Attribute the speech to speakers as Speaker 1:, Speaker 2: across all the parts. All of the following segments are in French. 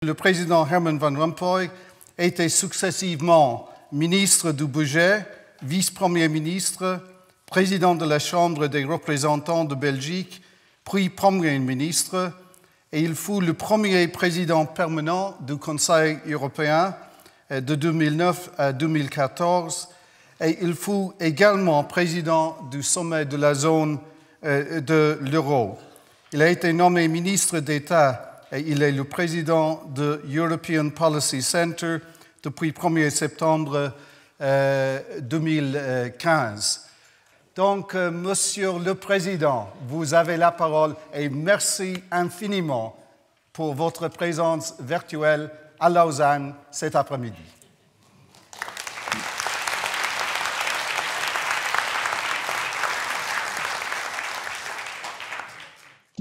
Speaker 1: Le président Herman Van Rompuy était successivement ministre du Budget, vice-premier ministre, président de la Chambre des représentants de Belgique, puis premier ministre, et il fut le premier président permanent du Conseil européen de 2009 à 2014, et il fut également président du sommet de la zone de l'euro. Il a été nommé ministre d'État et il est le président de European Policy Center depuis 1er septembre 2015. Donc, Monsieur le Président, vous avez la parole et merci infiniment pour votre présence virtuelle à Lausanne cet après-midi.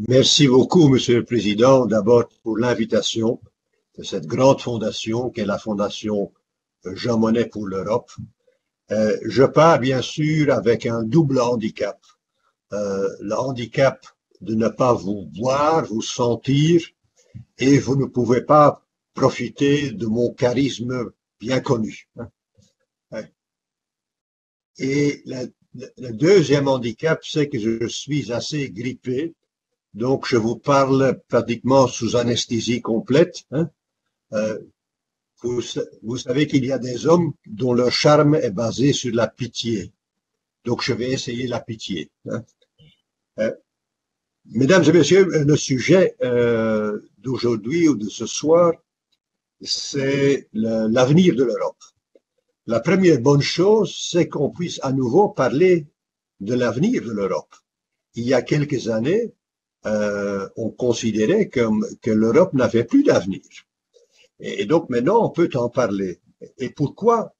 Speaker 2: Merci beaucoup, Monsieur le Président, d'abord pour l'invitation de cette grande fondation qu'est la Fondation Jean Monnet pour l'Europe. Je pars bien sûr avec un double handicap. Le handicap de ne pas vous voir, vous sentir, et vous ne pouvez pas profiter de mon charisme bien connu. Et le deuxième handicap, c'est que je suis assez grippé. Donc, je vous parle pratiquement sous anesthésie complète. Vous savez qu'il y a des hommes dont le charme est basé sur la pitié. Donc, je vais essayer la pitié. Mesdames et messieurs, le sujet d'aujourd'hui ou de ce soir, c'est l'avenir de l'Europe. La première bonne chose, c'est qu'on puisse à nouveau parler de l'avenir de l'Europe. Il y a quelques années, on considérait que l'Europe n'avait plus d'avenir. Et donc maintenant, on peut en parler. Et pourquoi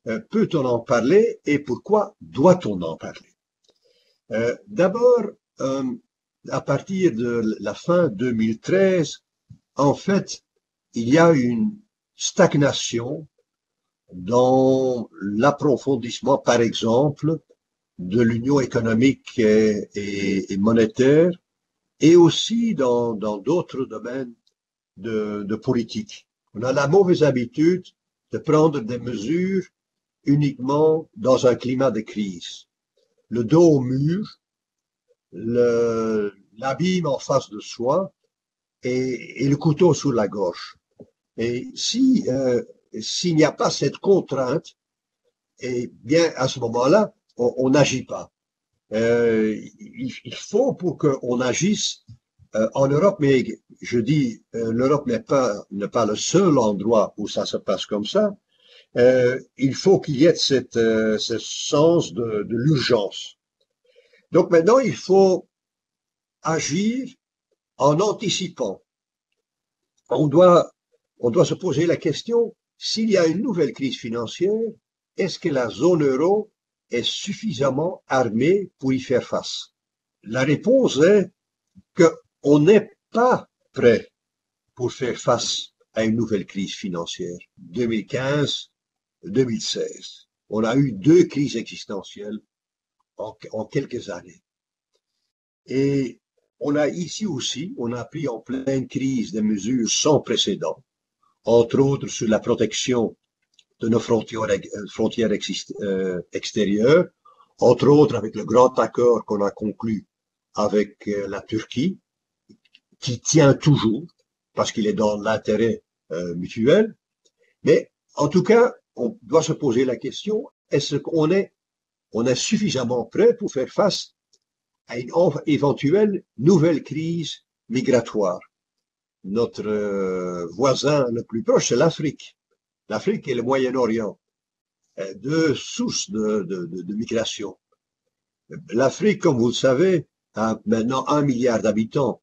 Speaker 2: peut-on en parler et pourquoi doit-on en parler? D'abord, à partir de la fin 2013, en fait, il y a une stagnation dans l'approfondissement, par exemple, de l'union économique et monétaire, et aussi dans d'autres domaines de politique. On a la mauvaise habitude de prendre des mesures uniquement dans un climat de crise. Le dos au mur, l'abîme en face de soi et le couteau sur la gorge. Et s'il n'y a pas cette contrainte, eh bien, à ce moment-là, on n'agit pas. Il faut pour qu'on agisse en Europe, mais je dis l'Europe n'est pas le seul endroit où ça se passe comme ça. Il faut qu'il y ait ce sens de l'urgence. Donc maintenant, il faut agir en anticipant. On doit se poser la question, s'il y a une nouvelle crise financière, est-ce que la zone euro est suffisamment armée pour y faire face? La réponse est qu'on n'est pas prêt pour faire face à une nouvelle crise financière. 2015-2016. On a eu 2 crises existentielles en quelques années. Et on a ici aussi, on a pris en pleine crise des mesures sans précédent, entre autres sur la protection de nos frontières extérieures, entre autres avec le grand accord qu'on a conclu avec la Turquie, qui tient toujours, parce qu'il est dans l'intérêt mutuel. Mais en tout cas, on doit se poser la question, est-ce qu'on est suffisamment prêt pour faire face à une éventuelle nouvelle crise migratoire? Notre voisin le plus proche, c'est l'Afrique. L'Afrique et le Moyen-Orient, 2 sources de migration. L'Afrique, comme vous le savez, a maintenant 1 milliard d'habitants.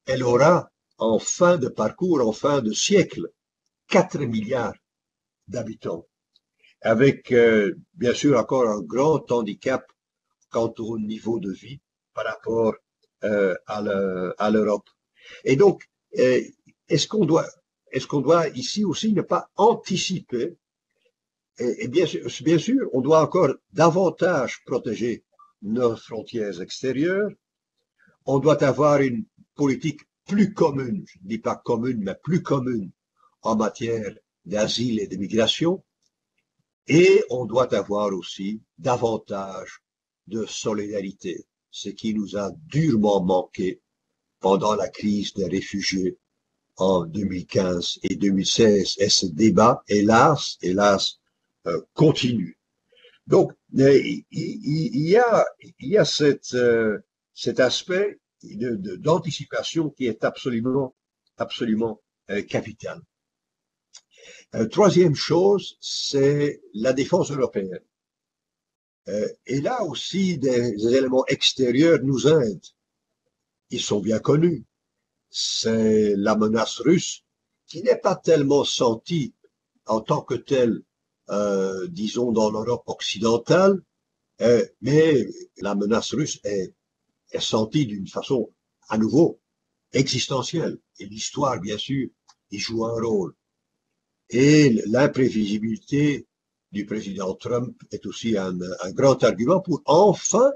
Speaker 2: Elle aura, en fin de parcours, en fin de siècle, 4 milliards d'habitants. Avec, bien sûr, encore un grand handicap quant au niveau de vie par rapport à l'Europe. Et donc, est-ce qu'on doit ici aussi ne pas anticiper? Et bien sûr, on doit encore davantage protéger nos frontières extérieures. On doit avoir une politique plus commune, je ne dis pas commune, mais plus commune en matière d'asile et de migration. Et on doit avoir aussi davantage de solidarité, ce qui nous a durement manqué pendant la crise des réfugiés en 2015 et 2016. Et ce débat, hélas, continue. Donc, il y a cet aspect d'anticipation qui est absolument capital. Troisième chose, c'est la défense européenne. Et là aussi, des éléments extérieurs nous aident. Ils sont bien connus. C'est la menace russe qui n'est pas tellement sentie en tant que telle, disons, dans l'Europe occidentale, mais la menace russe est sentie d'une façon à nouveau existentielle. Et l'histoire, bien sûr, y joue un rôle. Et l'imprévisibilité du président Trump est aussi un grand argument pour enfin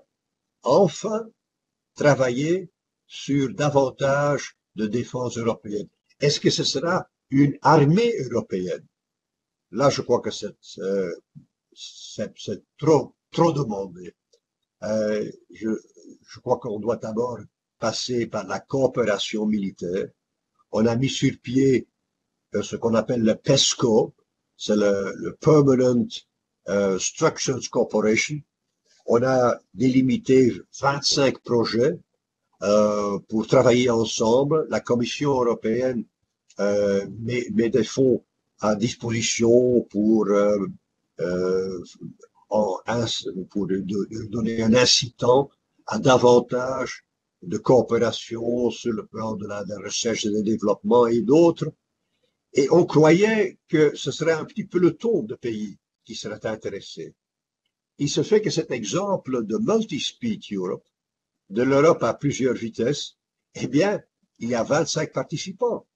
Speaker 2: travailler sur davantage de défense européenne. Est-ce que ce sera une armée européenne? Là, je crois que c'est trop demandé. Je crois qu'on doit d'abord passer par la coopération militaire. On a mis sur pied ce qu'on appelle le PESCO, c'est le Permanent Structures Corporation. On a délimité 25 projets pour travailler ensemble. La Commission européenne met des fonds à disposition pour donner un incitant à davantage de coopération sur le plan de la recherche et du développement et d'autres. Et on croyait que ce serait un petit peu le tour de pays qui seraient intéressés. Il se fait que cet exemple de Multi-Speed Europe, de l'Europe à plusieurs vitesses, eh bien, il y a 25 participants.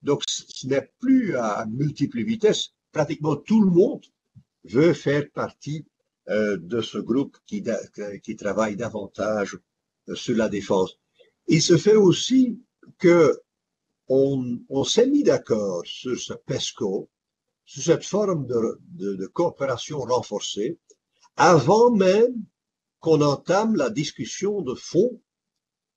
Speaker 2: Donc, ce n'est plus à multiples vitesses. Pratiquement tout le monde veut faire partie de ce groupe qui travaille davantage sur la défense. Il se fait aussi que on s'est mis d'accord sur ce PESCO, sur cette forme de coopération renforcée, avant même qu'on entame la discussion de fond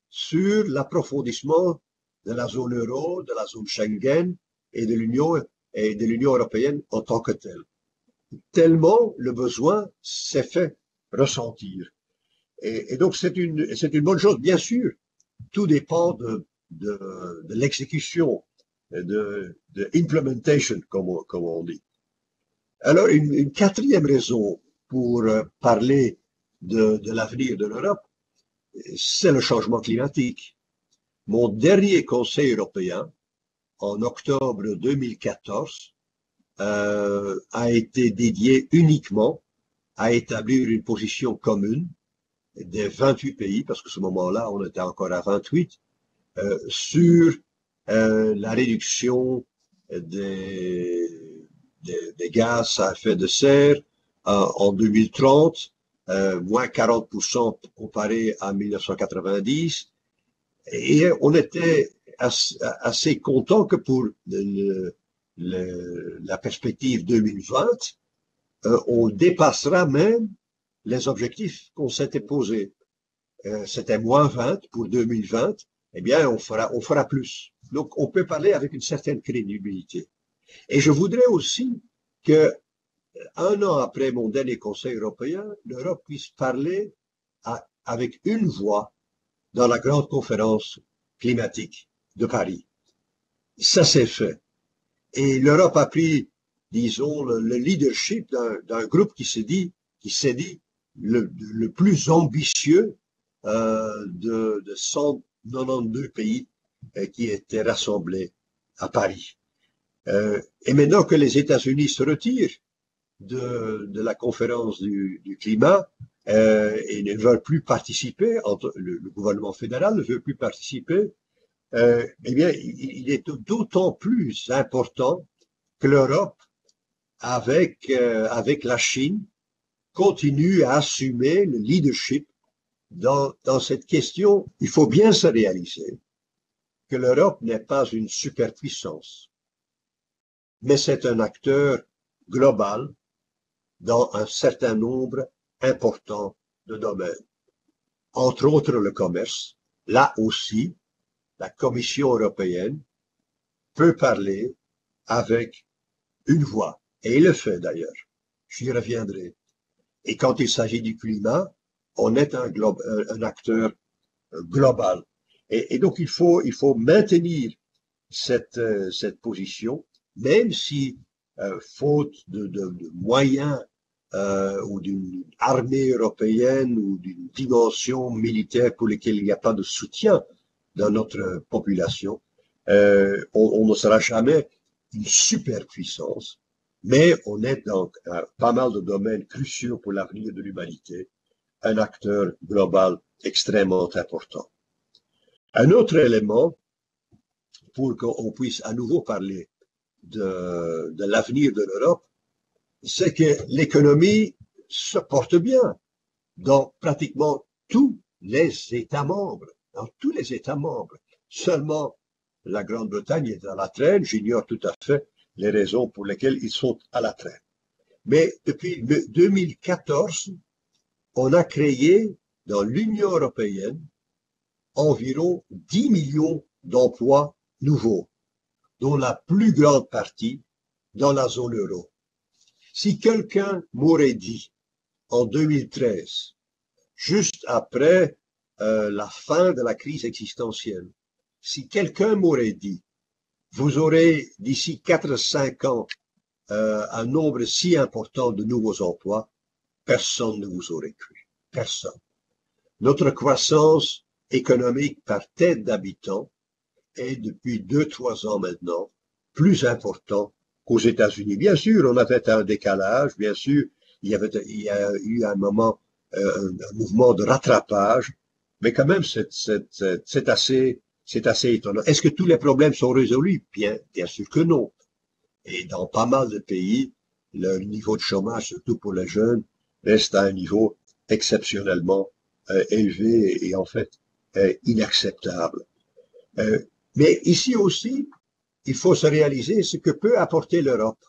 Speaker 2: sur l'approfondissement de la zone euro, de la zone Schengen et de l'Union européenne en tant que telle. Tellement le besoin s'est fait ressentir. Et donc c'est une bonne chose. Bien sûr, tout dépend de l'exécution, de implementation, comme on dit. Alors, une quatrième raison pour parler de l'avenir de l'Europe, c'est le changement climatique. Mon dernier Conseil européen, en octobre 2014, a été dédié uniquement à établir une position commune des 28 pays, parce que ce moment-là, on était encore à 28, sur la réduction des gaz à effet de serre en 2030, moins 40% comparé à 1990. Et on était assez content que pour la perspective 2020, on dépassera même les objectifs qu'on s'était posés. C'était moins 20 pour 2020. Eh bien, on fera plus. Donc, on peut parler avec une certaine crédibilité. Et je voudrais aussi que, un an après mon dernier Conseil européen, l'Europe puisse parler avec une voix dans la grande conférence climatique de Paris. Ça s'est fait. Et l'Europe a pris, disons, le leadership d'un groupe qui s'est dit le plus ambitieux de 192 pays qui étaient rassemblés à Paris. Et maintenant que les États-Unis se retirent de la conférence du climat et ne veulent plus participer, le gouvernement fédéral ne veut plus participer, eh bien, il est d'autant plus important que l'Europe, avec la Chine, continue à assumer le leadership dans cette question. Il faut bien se réaliser que l'Europe n'est pas une superpuissance, mais c'est un acteur global dans un certain nombre important de domaines. Entre autres, le commerce. Là aussi, la Commission européenne peut parler avec une voix, et il le fait d'ailleurs. J'y reviendrai. Et quand il s'agit du climat, on est un acteur global. Et donc il faut maintenir cette position, même si, faute de moyens ou d'une armée européenne ou d'une dimension militaire pour laquelle il n'y a pas de soutien dans notre population, on ne sera jamais une superpuissance, mais on est dans pas mal de domaines cruciaux pour l'avenir de l'humanité, un acteur global extrêmement important. Un autre élément, pour qu'on puisse à nouveau parler de l'avenir de l'Europe, c'est que l'économie se porte bien dans pratiquement tous les États membres. Dans tous les États membres. Seulement, la Grande-Bretagne est à la traîne. J'ignore tout à fait les raisons pour lesquelles ils sont à la traîne. Mais depuis 2014, on a créé dans l'Union européenne environ 10 millions d'emplois nouveaux, dont la plus grande partie dans la zone euro. Si quelqu'un m'aurait dit en 2013, juste après la fin de la crise existentielle, si quelqu'un m'aurait dit, vous aurez d'ici 4-5 ans un nombre si important de nouveaux emplois, personne ne vous aurait cru. Personne. Notre croissance économique par tête d'habitant est depuis 2-3 ans maintenant plus important qu'aux États-Unis. Bien sûr, on avait un décalage, bien sûr, il y a eu un moment, un mouvement de rattrapage, mais quand même, c'est assez étonnant. Est-ce que tous les problèmes sont résolus? Bien sûr que non. Et dans pas mal de pays, le niveau de chômage, surtout pour les jeunes, reste à un niveau exceptionnellement élevé et en fait inacceptable. Mais ici aussi, il faut se réaliser ce que peut apporter l'Europe.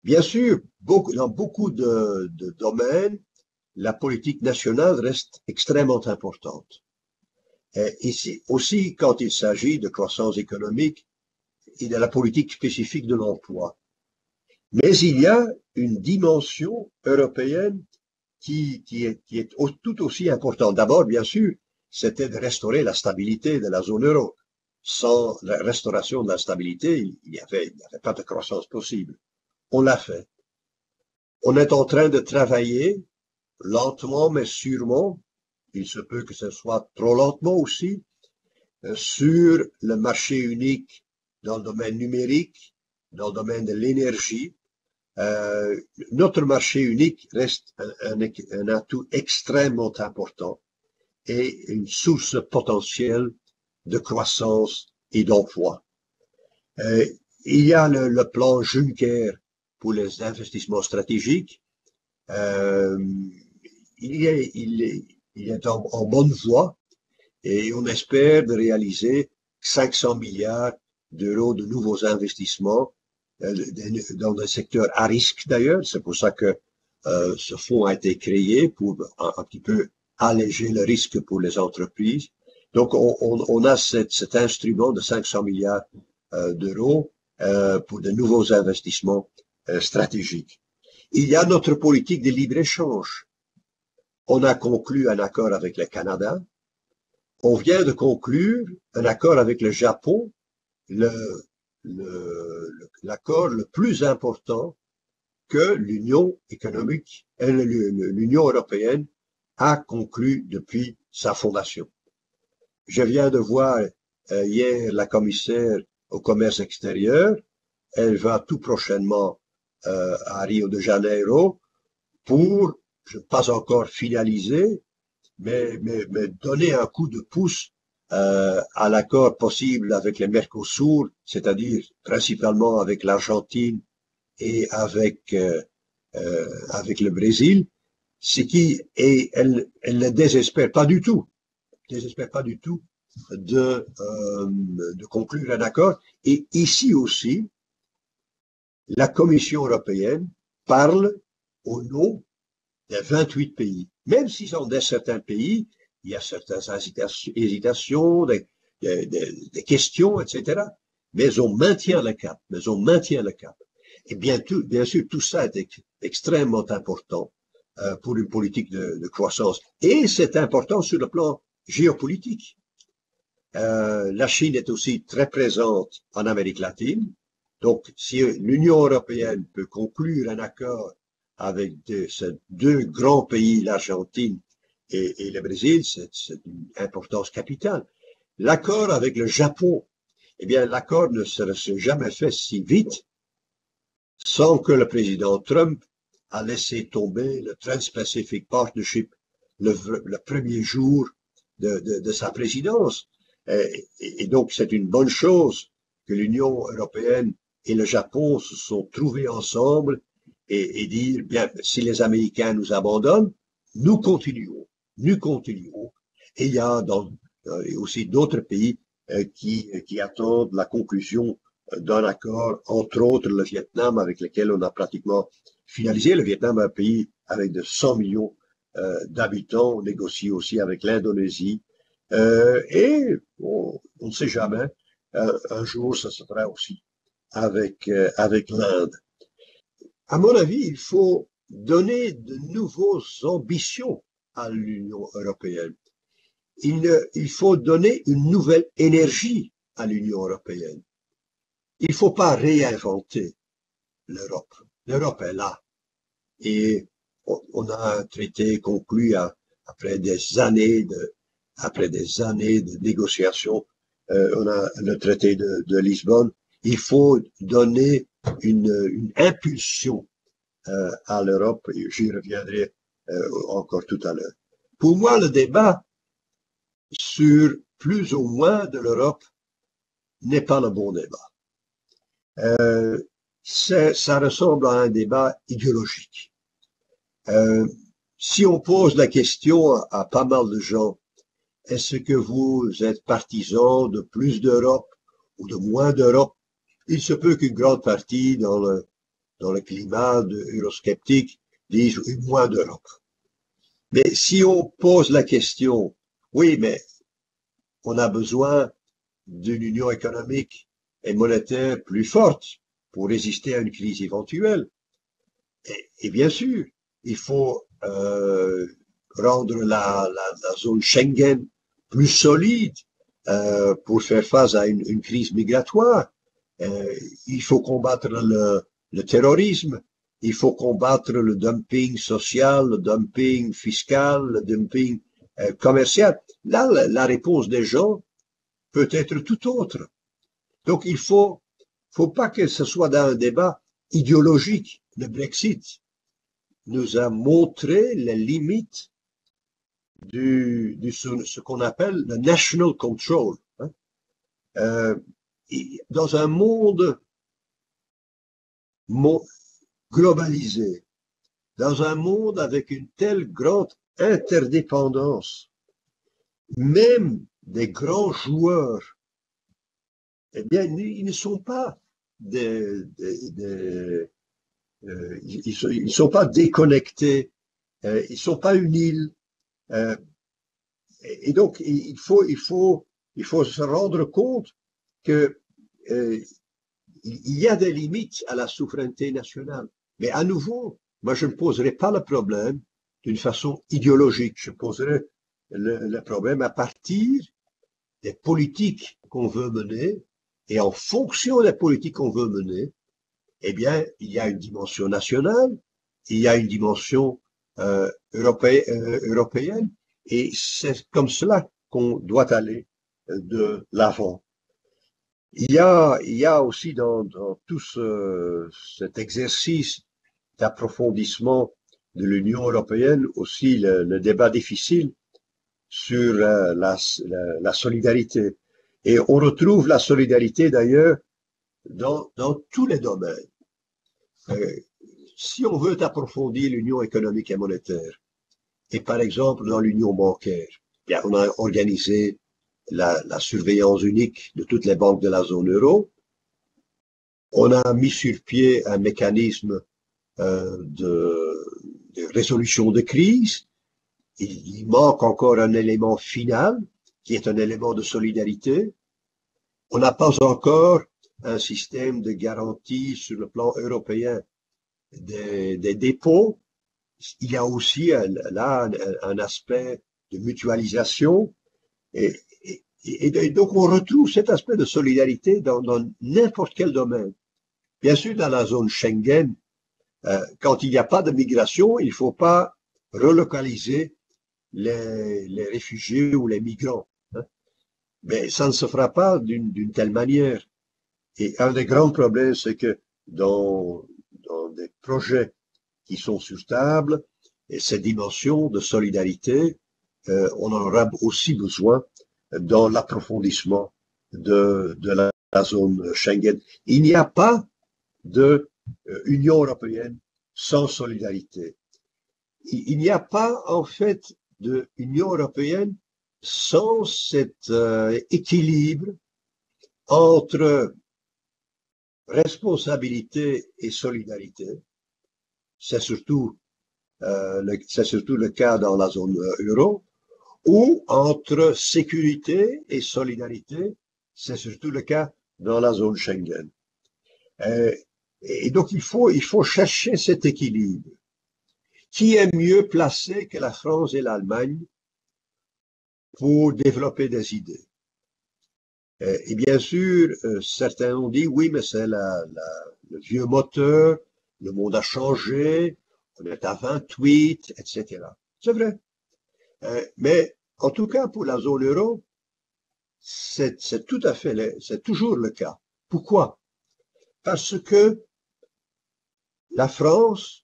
Speaker 2: Bien sûr, dans beaucoup de domaines, la politique nationale reste extrêmement importante. Et ici aussi, quand il s'agit de croissance économique et de la politique spécifique de l'emploi. Mais il y a une dimension européenne qui est tout aussi importante. D'abord, bien sûr, c'était de restaurer la stabilité de la zone euro. Sans la restauration de la stabilité, il n'y avait pas de croissance possible. On l'a fait. On est en train de travailler lentement mais sûrement, il se peut que ce soit trop lentement aussi, sur le marché unique dans le domaine numérique, dans le domaine de l'énergie. Notre marché unique reste un atout extrêmement important et une source potentielle de croissance et d'emploi. Il y a le plan Juncker pour les investissements stratégiques. Il est en bonne voie et on espère de réaliser 500 milliards d'euros de nouveaux investissements dans des secteurs à risque d'ailleurs. C'est pour ça que ce fonds a été créé pour un petit peu alléger le risque pour les entreprises. Donc on a cet instrument de 500 milliards d'euros pour de nouveaux investissements stratégiques. Il y a notre politique de libre-échange. On a conclu un accord avec le Canada. On vient de conclure un accord avec le Japon, l'accord le plus important que l'Union économique, l'Union européenne a conclu depuis sa fondation. Je viens de voir hier la commissaire au commerce extérieur. Elle va tout prochainement à Rio de Janeiro pour, pas encore finaliser, mais donner un coup de pouce à l'accord possible avec les Mercosur, c'est-à-dire principalement avec l'Argentine et avec le Brésil, ce qui elle ne désespère pas du tout. de conclure un accord. Et ici aussi, la Commission européenne parle au nom des 28 pays. Même si dans certains pays, il y a certaines hésitations, des questions, etc. Mais on maintient le cap. Mais on maintient le cap. Et bien sûr, tout ça est extrêmement important pour une politique de croissance. Et c'est important sur le plan géopolitique. La Chine est aussi très présente en Amérique latine. Donc, si l'Union européenne peut conclure un accord avec ces deux grands pays, l'Argentine et le Brésil, c'est une importance capitale. L'accord avec le Japon, eh bien, l'accord ne serait jamais fait si vite sans que le président Trump a laissé tomber le Trans-Pacific Partnership le premier jour de sa présidence. Et donc, c'est une bonne chose que l'Union européenne et le Japon se sont trouvés ensemble et dire, bien, si les Américains nous abandonnent, nous continuons, nous continuons. Et il y a aussi d'autres pays qui attendent la conclusion d'un accord, entre autres le Vietnam, avec lequel on a pratiquement finalisé. Le Vietnam est un pays avec de 100 millions d'habitants, on négocie aussi avec l'Indonésie. Et on ne sait jamais, un jour ça se fera aussi avec l'Inde. À mon avis, il faut donner de nouvelles ambitions à l'Union européenne. Il faut donner une nouvelle énergie à l'Union européenne. Il ne faut pas réinventer l'Europe. L'Europe est là. Et on a un traité conclu après des années de négociations. On a le traité de Lisbonne. Il faut donner une impulsion à l'Europe. J'y reviendrai encore tout à l'heure. Pour moi, le débat sur plus ou moins de l'Europe n'est pas le bon débat. Ça ressemble à un débat idéologique. Si on pose la question à pas mal de gens, est-ce que vous êtes partisan de plus d'Europe ou de moins d'Europe? Il se peut qu'une grande partie dans le climat eurosceptique dise moins d'Europe. Mais si on pose la question, oui, mais on a besoin d'une union économique et monétaire plus forte pour résister à une crise éventuelle. Et bien sûr, il faut rendre la zone Schengen plus solide pour faire face à une crise migratoire. Il faut combattre le terrorisme, il faut combattre le dumping social, le dumping fiscal, le dumping commercial. Là, la réponse des gens peut être tout autre. Donc, il faut pas que ce soit dans un débat idéologique. Le Brexit nous a montré les limites ce qu'on appelle le national control. Dans un monde globalisé, dans un monde avec une telle grande interdépendance, même des grands joueurs, eh bien, ils ne sont pas ils sont pas déconnectés, ils sont pas une île. Et donc, il faut se rendre compte que il y a des limites à la souveraineté nationale. Mais à nouveau, moi, je ne poserai pas le problème d'une façon idéologique. Je poserai le problème à partir des politiques qu'on veut mener. Et en fonction des politiques qu'on veut mener, eh bien, il y a une dimension nationale, il y a une dimension européenne, et c'est comme cela qu'on doit aller de l'avant. Il y a aussi dans tout cet exercice d'approfondissement de l'Union européenne aussi le débat difficile sur la solidarité. Et on retrouve la solidarité d'ailleurs dans tous les domaines. Si on veut approfondir l'union économique et monétaire, et par exemple dans l'union bancaire, bien, on a organisé la surveillance unique de toutes les banques de la zone euro. On a mis sur pied un mécanisme de résolution de crise. Il manque encore un élément final, qui est un élément de solidarité. On n'a pas encore un système de garantie sur le plan européen des dépôts. Il y a aussi là un aspect de mutualisation. Et donc, on retrouve cet aspect de solidarité dans n'importe quel domaine. Bien sûr, dans la zone Schengen, quand il n'y a pas de migration, il ne faut pas relocaliser les réfugiés ou les migrants. Hein. Mais ça ne se fera pas d'une telle manière. Et un des grands problèmes, c'est que dans des projets qui sont sur table, et cette dimension de solidarité, on en aura aussi besoin dans l'approfondissement de la zone Schengen. Il n'y a pas de Union européenne sans solidarité. Il n'y a pas, en fait, de Union européenne sans cet équilibre entre responsabilité et solidarité. C'est surtout le cas dans la zone euro, ou entre sécurité et solidarité, c'est surtout le cas dans la zone Schengen. Et donc il faut chercher cet équilibre. Qui est mieux placé que la France et l'Allemagne pour développer des idées? Et bien sûr, certains ont dit, oui, mais c'est le vieux moteur, le monde a changé, on est à 28, etc. C'est vrai. Mais en tout cas, pour la zone euro, c'est toujours le cas. Pourquoi? Parce que la France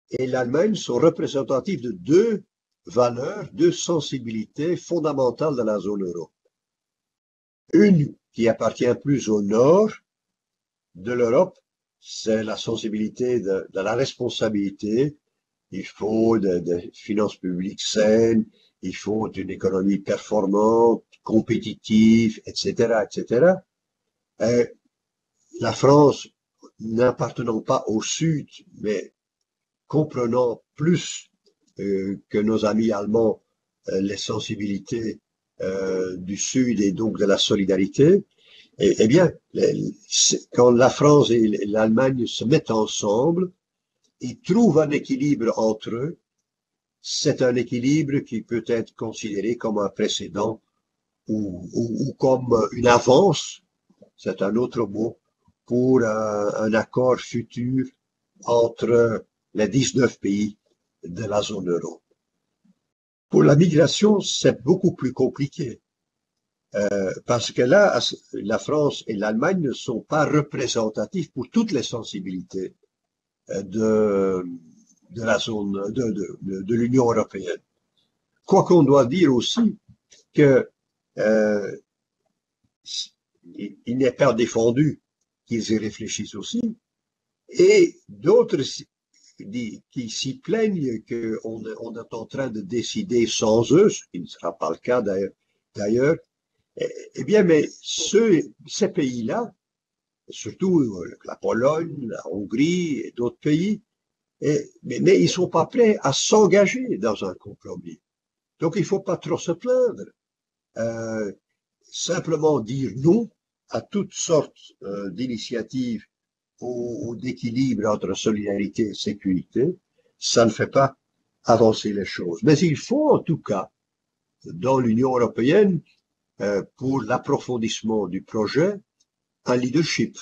Speaker 2: et l'Allemagne sont représentatifs de deux valeurs, deux sensibilités fondamentales de la zone euro. Une qui appartient plus au nord de l'Europe, c'est la sensibilité de la responsabilité. Il faut des finances publiques saines, il faut une économie performante, compétitive, etc., etc. Et la France, n'appartenant pas au Sud, mais comprenant plus que nos amis allemands les sensibilités du Sud et donc de la solidarité, eh bien, quand la France et l'Allemagne se mettent ensemble, ils trouvent un équilibre entre eux. C'est un équilibre qui peut être considéré comme un précédent ou comme une avance, c'est un autre mot, pour un accord futur entre les 19 pays de la zone euro. Pour la migration, c'est beaucoup plus compliqué. Parce que là, la France et l'Allemagne ne sont pas représentatifs pour toutes les sensibilités de la zone de l'Union européenne. Quoi qu'on doit dire aussi que il n'est pas défendu qu'ils y réfléchissent aussi, et d'autres qui s'y plaignent qu'on est en train de décider sans eux, ce qui ne sera pas le cas d'ailleurs. Eh bien, mais ces pays-là, surtout la Pologne, la Hongrie et d'autres pays, mais ils ne sont pas prêts à s'engager dans un compromis. Donc, il ne faut pas trop se plaindre. Simplement dire non à toutes sortes d'initiatives ou d'équilibre entre solidarité et sécurité, ça ne fait pas avancer les choses. Mais il faut en tout cas, dans l'Union européenne, pour l'approfondissement du projet, un leadership.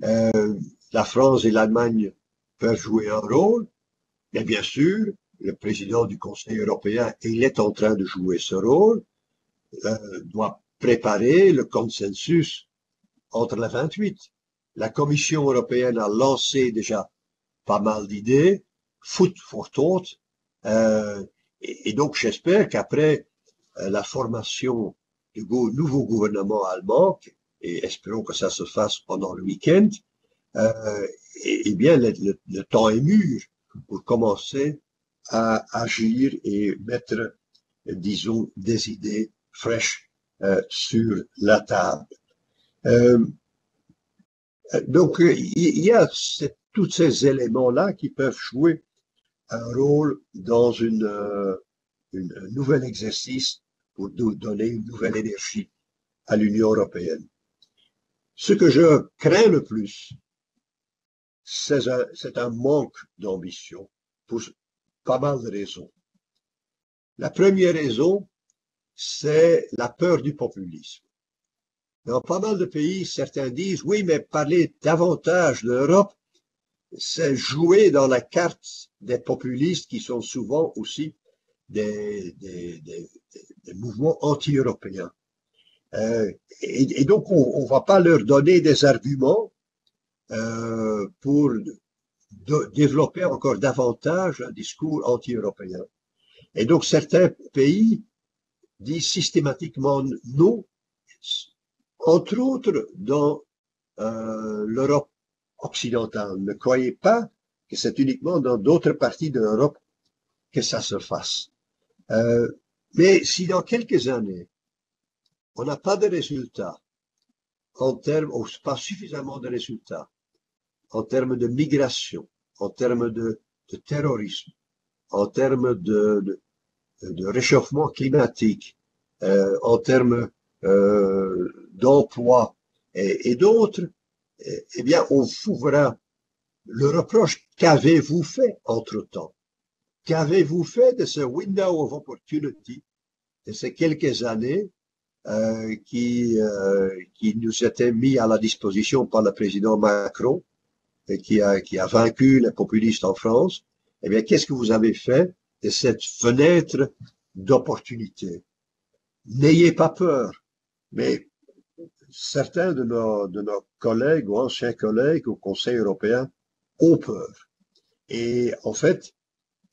Speaker 2: La France et l'Allemagne peuvent jouer un rôle, mais bien sûr, le président du Conseil européen, et il est en train de jouer ce rôle, doit préparer le consensus entre les 28. La Commission européenne a lancé déjà pas mal d'idées, food for thought, et donc j'espère qu'après la formation du nouveau gouvernement allemand, et espérons que ça se fasse pendant le week-end, eh bien le temps est mûr pour commencer à agir et mettre, disons, des idées fraîches sur la table. Donc, il y a tous ces éléments-là qui peuvent jouer un rôle dans un nouvel exercice pour nous donner une nouvelle énergie à l'Union européenne. Ce que je crains le plus, c'est un manque d'ambition pour pas mal de raisons. La première raison, c'est la peur du populisme. Dans pas mal de pays, certains disent, oui, mais parler davantage de l'Europe, c'est jouer dans la carte des populistes qui sont souvent aussi des mouvements anti-européens. Et donc, on va pas leur donner des arguments pour développer encore davantage un discours anti-européen. Et donc, certains pays disent systématiquement non, entre autres dans l'Europe occidentale. Ne croyez pas que c'est uniquement dans d'autres parties de l'Europe que ça se fasse. Mais si dans quelques années, on n'a pas de résultats en termes, ou pas suffisamment de résultats en termes de migration, en termes de terrorisme, en termes de réchauffement climatique, en termes d'emploi et d'autres, eh bien, on fera le reproche qu'avez-vous fait entre-temps? Qu'avez-vous fait de ce window of opportunity, de ces quelques années qui nous étaient mis à la disposition par le président Macron et qui a vaincu les populistes en France? Eh bien, qu'est-ce que vous avez fait de cette fenêtre d'opportunité? N'ayez pas peur, mais certains de nos collègues ou anciens collègues au Conseil européen ont peur. Et en fait,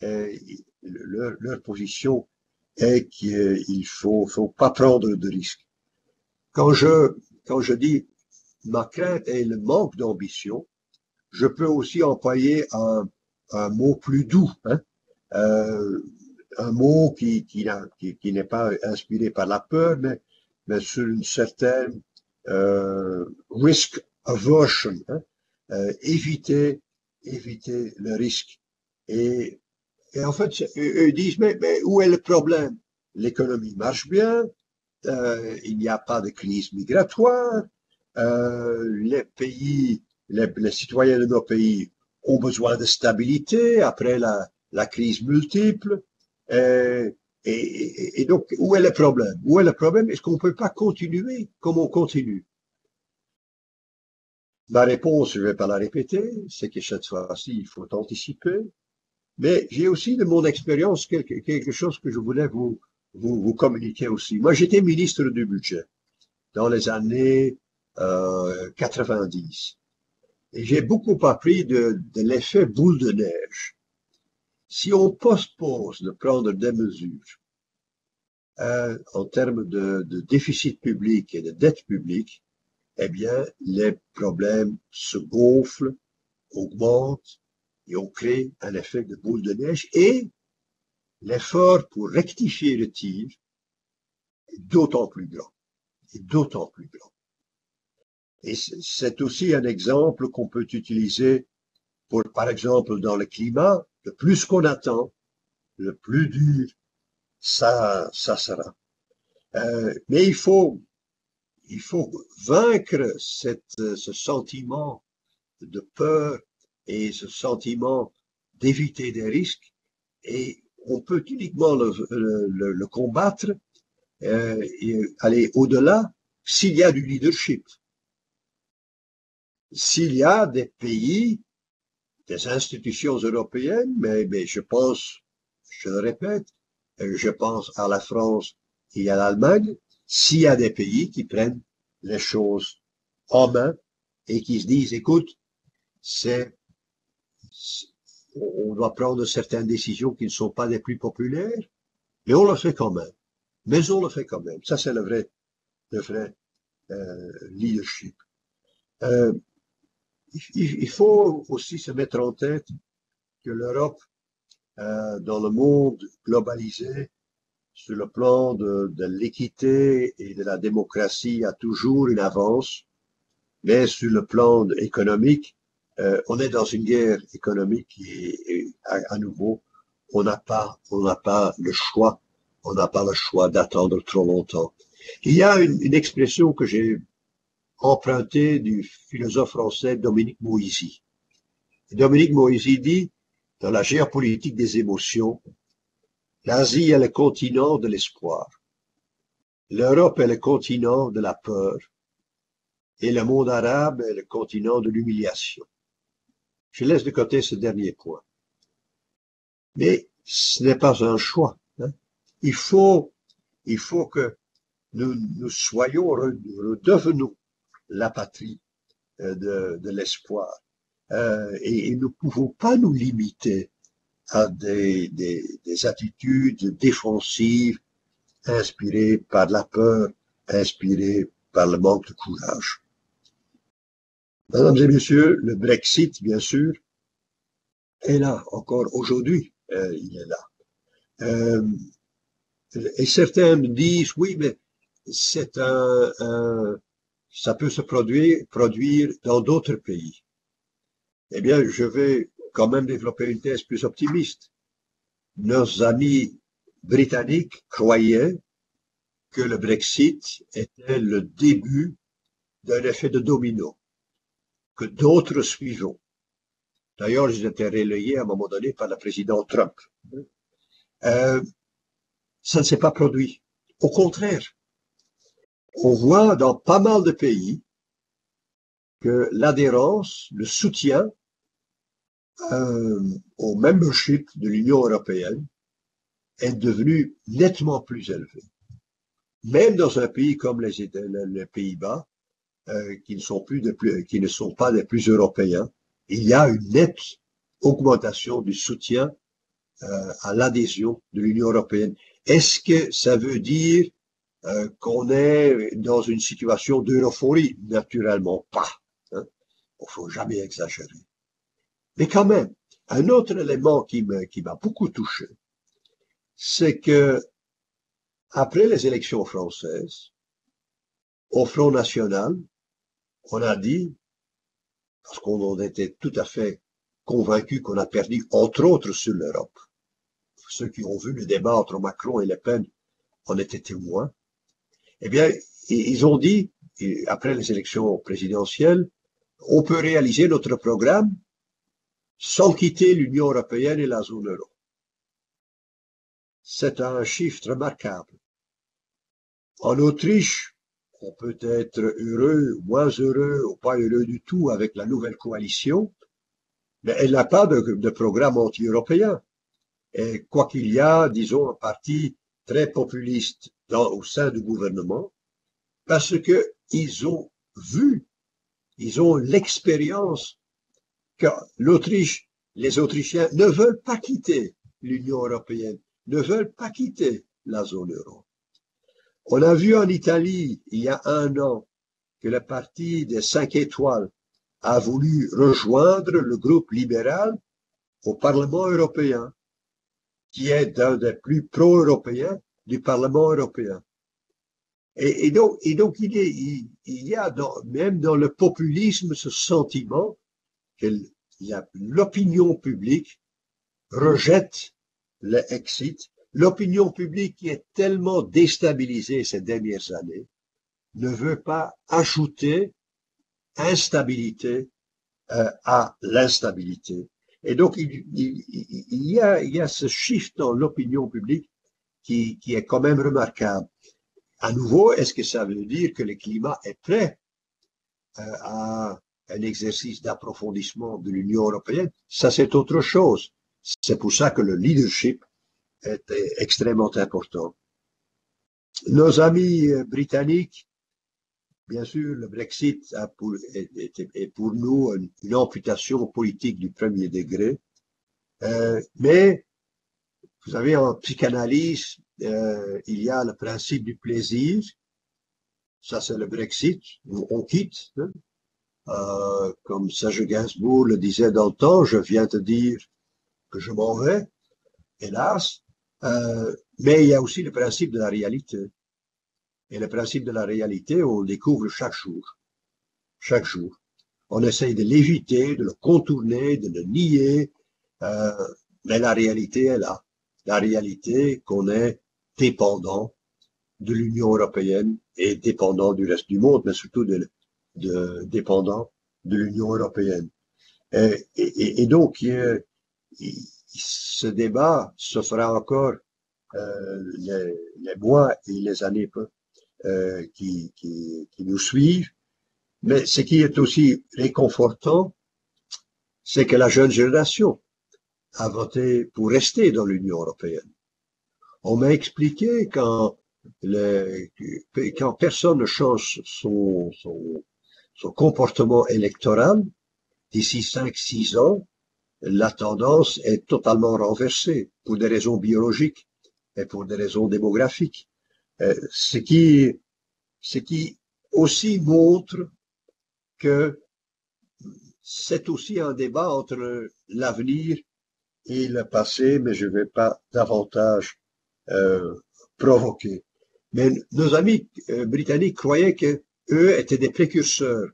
Speaker 2: leur position est qu'il faut pas prendre de risques. Quand je dis ma crainte est le manque d'ambition, je peux aussi employer un mot plus doux, hein, un mot qui n'est pas inspiré par la peur, mais sur une certaine risk aversion, hein, éviter le risque. Et en fait, eux disent, mais où est le problème? L'économie marche bien, il n'y a pas de crise migratoire, les pays, les citoyens de nos pays ont besoin de stabilité après la crise multiple. Et donc, où est le problème? Où est le problème? Est-ce qu'on ne peut pas continuer comme on continue? Ma réponse, je ne vais pas la répéter, c'est que cette fois-ci, il faut anticiper. Mais j'ai aussi de mon expérience quelque chose que je voulais vous communiquer aussi. Moi, j'étais ministre du budget dans les années 90. Et j'ai beaucoup appris de l'effet boule de neige. Si on postpose de prendre des mesures en termes de déficit public et de dette publique, eh bien, les problèmes se gonflent, augmentent, et on crée un effet de boule de neige. Et l'effort pour rectifier le tir est d'autant plus grand. Et d'autant plus grand. Et c'est aussi un exemple qu'on peut utiliser pour, par exemple, dans le climat, le plus qu'on attend, le plus dur ça sera. Mais il faut vaincre ce sentiment de peur et ce sentiment d'éviter des risques, et on peut uniquement le combattre et aller au-delà s'il y a du leadership. S'il y a des pays, des institutions européennes, mais je pense, je le répète, je pense à la France et à l'Allemagne, s'il y a des pays qui prennent les choses en main et qui se disent, écoute, on doit prendre certaines décisions qui ne sont pas les plus populaires, mais on le fait quand même. Mais on le fait quand même. Ça, c'est le vrai leadership. Il faut aussi se mettre en tête que l'Europe, dans le monde globalisé, sur le plan de l'équité et de la démocratie, a toujours une avance, mais sur le plan économique, on est dans une guerre économique et à nouveau, on n'a pas le choix, on n'a pas le choix d'attendre trop longtemps. Il y a une expression que j'ai empruntée du philosophe français Dominique Moïsi. Dominique Moïsi dit, dans la géopolitique des émotions, l'Asie est le continent de l'espoir, l'Europe est le continent de la peur, et le monde arabe est le continent de l'humiliation. Je laisse de côté ce dernier point. Mais ce n'est pas un choix. Hein. Il faut que nous soyons redevenus la patrie de l'espoir. Et nous ne pouvons pas nous limiter à des attitudes défensives inspirées par la peur, inspirées par le manque de courage. Mesdames et messieurs, le Brexit, bien sûr, est là encore aujourd'hui. Il est là. Et certains me disent, oui, mais c'est ça peut se produire dans d'autres pays. Eh bien, je vais quand même développer une thèse plus optimiste. Nos amis britanniques croyaient que le Brexit était le début d'un effet de domino, que d'autres suivront. D'ailleurs, ils étaient relayés à un moment donné par le président Trump. Ça ne s'est pas produit. Au contraire, on voit dans pas mal de pays que l'adhérence, le soutien au membership de l'Union européenne est devenu nettement plus élevé. Même dans un pays comme les Pays-Bas, qui ne sont pas des plus européens, il y a une nette augmentation du soutien à l'adhésion de l'Union européenne. Est-ce que ça veut dire qu'on est dans une situation d'euphorie? Naturellement pas. Hein. Il ne faut jamais exagérer. Mais quand même, un autre élément qui m'a beaucoup touché, c'est que après les élections françaises, au Front National, on a dit, parce qu'on en était tout à fait convaincus qu'on a perdu, entre autres, sur l'Europe. Ceux qui ont vu le débat entre Macron et Le Pen en étaient témoins. Eh bien, ils ont dit, après les élections présidentielles, on peut réaliser notre programme sans quitter l'Union européenne et la zone euro. C'est un chiffre remarquable. En Autriche, on peut être heureux, moins heureux, ou pas heureux du tout avec la nouvelle coalition, mais elle n'a pas de programme anti-européen. Et quoi qu'il y a, disons, un parti très populiste au sein du gouvernement, parce que ils ont l'expérience que l'Autriche, les Autrichiens ne veulent pas quitter l'Union européenne, ne veulent pas quitter la zone euro. On a vu en Italie, il y a 1 an, que le parti des 5 étoiles a voulu rejoindre le groupe libéral au Parlement européen, qui est un des plus pro-européens du Parlement européen. Et donc il y a même dans le populisme ce sentiment que l'opinion publique rejette le Exit. L'opinion publique qui est tellement déstabilisée ces dernières années ne veut pas ajouter instabilité à l'instabilité. Et donc il y a ce shift dans l'opinion publique qui est quand même remarquable. À nouveau, est-ce que ça veut dire que le climat est prêt à un exercice d'approfondissement de l'Union européenne? Ça, c'est autre chose. C'est pour ça que le leadership est extrêmement important. Nos amis britanniques, bien sûr, le Brexit est pour nous une amputation politique du premier degré, mais vous savez, en psychanalyse, il y a le principe du plaisir. Ça, c'est le Brexit. On quitte. Hein. Comme Serge Gainsbourg le disait dans le temps, je viens te dire que je m'en vais, hélas. Mais il y a aussi le principe de la réalité. Et le principe de la réalité, on le découvre chaque jour. Chaque jour. On essaye de l'éviter, de le contourner, de le nier, euh, mais la réalité est là. La réalité qu'on est dépendant de l'Union européenne et dépendant du reste du monde, mais surtout dépendant de l'Union européenne. Et donc, ce débat se fera encore les mois et les années qui nous suivent. Mais ce qui est aussi réconfortant, c'est que la jeune génération a voté pour rester dans l'Union européenne. On m'a expliqué quand personne ne change son comportement électoral, d'ici 5-6 ans, la tendance est totalement renversée pour des raisons biologiques et pour des raisons démographiques. Ce qui aussi montre que c'est aussi un débat entre l'avenir et le passé, mais je ne vais pas davantage provoquer. Mais nos amis britanniques croyaient que eux étaient des précurseurs,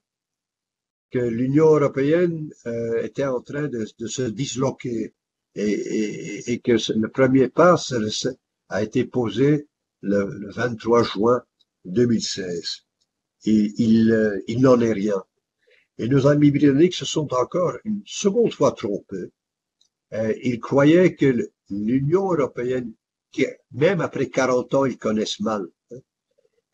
Speaker 2: que l'Union européenne était en train de se disloquer et que le premier pas a été posé le 23 juin 2016. Et il n'en est rien. Et nos amis britanniques se sont encore une seconde fois trompés. Ils croyaient que l'Union européenne, qui même après 40 ans, ils connaissent mal,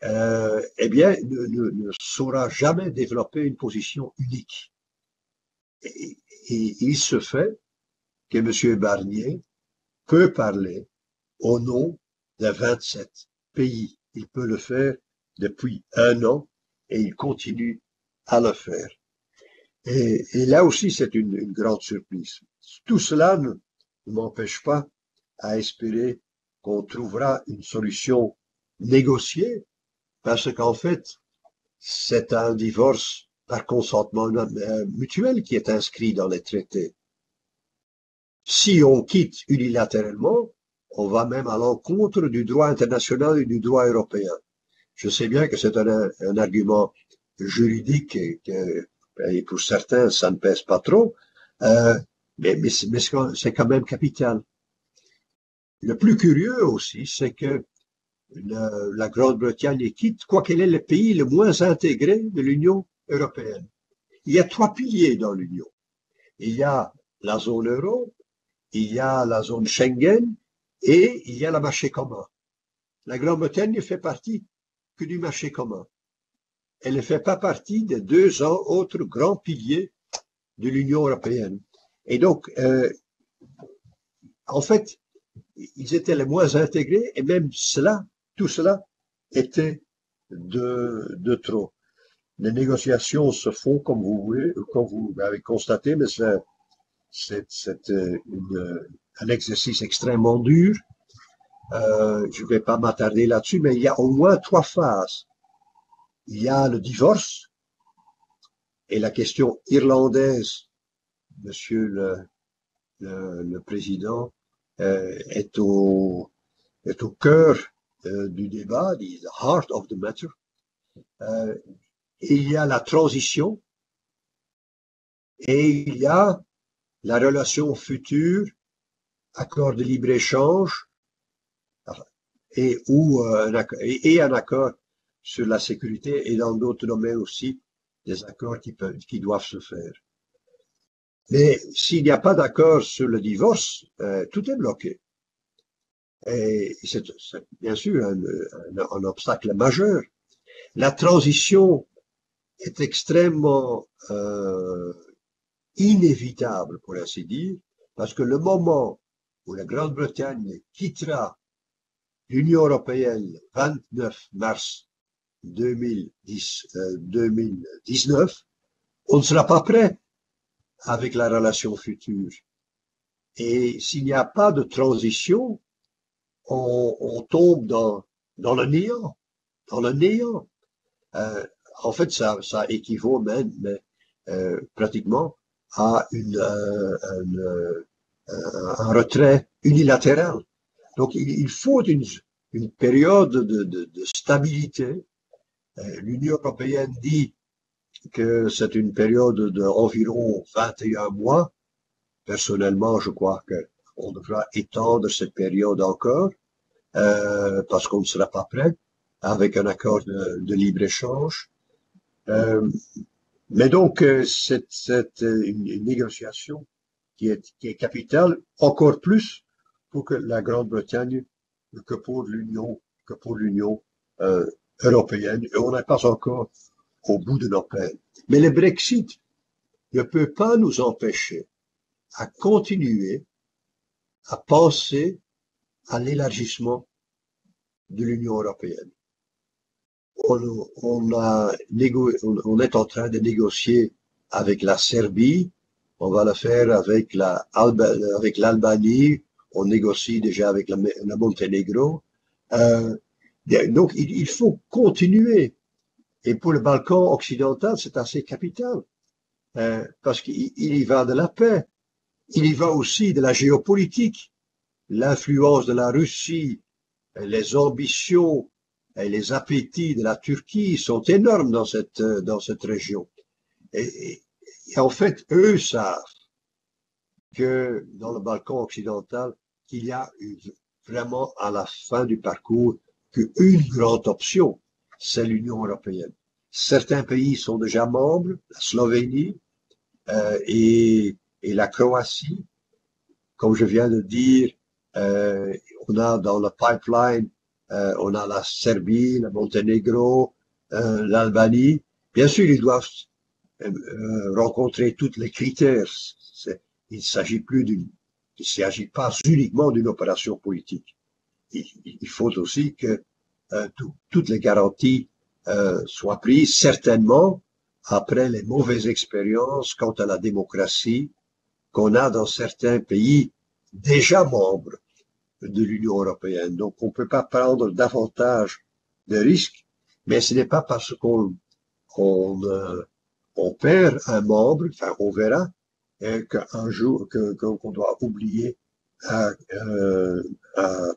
Speaker 2: eh bien, ne saura jamais développer une position unique. Et il se fait que M. Barnier peut parler au nom de 27 pays. Il peut le faire depuis 1 an et il continue à le faire. Et là aussi, c'est une grande surprise. Tout cela ne m'empêche pas à espérer qu'on trouvera une solution négociée, parce qu'en fait, c'est un divorce par consentement mutuel qui est inscrit dans les traités. Si on quitte unilatéralement, on va même à l'encontre du droit international et du droit européen. Je sais bien que c'est un argument juridique et pour certains, ça ne pèse pas trop, mais c'est quand même capital. Le plus curieux aussi, c'est que la Grande-Bretagne quitte, quoiqu'elle est le pays le moins intégré de l'Union européenne. Il y a 3 piliers dans l'Union. Il y a la zone euro, il y a la zone Schengen et il y a le marché commun. La Grande-Bretagne ne fait partie que du marché commun. Elle ne fait pas partie des 2 autres grands piliers de l'Union européenne. Et donc, en fait, ils étaient les moins intégrés et même tout cela était de trop. Les négociations se font comme vous avez constaté, mais c'est un exercice extrêmement dur. Je ne vais pas m'attarder là-dessus, mais il y a au moins 3 phases. Il y a le divorce et la question irlandaise, monsieur le président, est au cœur du débat, the heart of the matter. Et il y a la transition et il y a la relation future, accord de libre-échange et un accord sur la sécurité et dans d'autres domaines aussi, des accords qui doivent se faire. Mais s'il n'y a pas d'accord sur le divorce, tout est bloqué. Et c'est bien sûr un obstacle majeur. La transition est extrêmement inévitable, pour ainsi dire, parce que le moment où la Grande-Bretagne quittera l'Union européenne le 29 mars 2019, on ne sera pas prêt avec la relation future. Et s'il n'y a pas de transition, on tombe dans le néant. Dans le néant. En fait, ça équivaut même pratiquement à un retrait unilatéral. Donc, il faut une période de stabilité. L'Union européenne dit que c'est une période d'environ 21 mois. Personnellement, je crois qu'on devra étendre cette période encore, parce qu'on ne sera pas prêt avec un accord de libre-échange. Mais donc, c'est une négociation qui est capitale, encore plus pour que la Grande-Bretagne que pour l'Union européenne. Et on n'est pas encore au bout de nos peines. Mais le Brexit ne peut pas nous empêcher à continuer à penser à l'élargissement de l'Union européenne. On est en train de négocier avec la Serbie, on va le faire avec l'Albanie, on négocie déjà avec la Monténégro. Donc il faut continuer. Et pour le Balkan occidental, c'est assez capital, parce qu'il y va de la paix, il y va aussi de la géopolitique, l'influence de la Russie, les ambitions et les appétits de la Turquie sont énormes dans cette région. Et en fait, eux savent que dans le Balkan occidental, qu'il y a vraiment à la fin du parcours qu'une grande option, c'est l'Union européenne. Certains pays sont déjà membres, la Slovénie et la Croatie. Comme je viens de dire, on a dans le pipeline, on a la Serbie, le Monténégro, l'Albanie. Bien sûr, ils doivent rencontrer tous les critères. Il ne s'agit pas uniquement d'une opération politique. Il faut aussi que toutes les garanties soient prises, certainement après les mauvaises expériences quant à la démocratie qu'on a dans certains pays déjà membres de l'Union européenne. Donc, on ne peut pas prendre davantage de risques, mais ce n'est pas parce qu'on perd un membre, enfin, on verra, qu'un jour, qu'on doit oublier à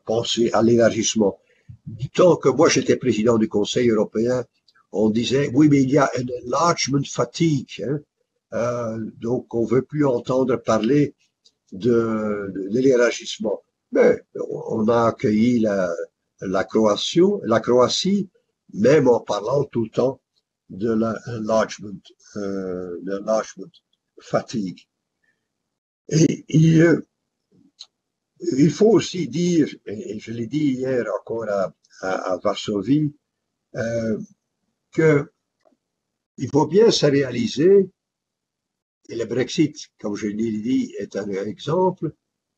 Speaker 2: penser à l'élargissement. Du temps que moi j'étais président du Conseil européen, on disait, oui, mais il y a un enlargement fatigue, hein. Donc on veut plus entendre parler de l'élargissement. Mais on a accueilli la Croatie, même en parlant tout le temps de l'enlargement fatigue. Et il faut aussi dire, et je l'ai dit hier encore à Varsovie, que il faut bien se réaliser, et le Brexit, comme je l'ai dit, est un exemple,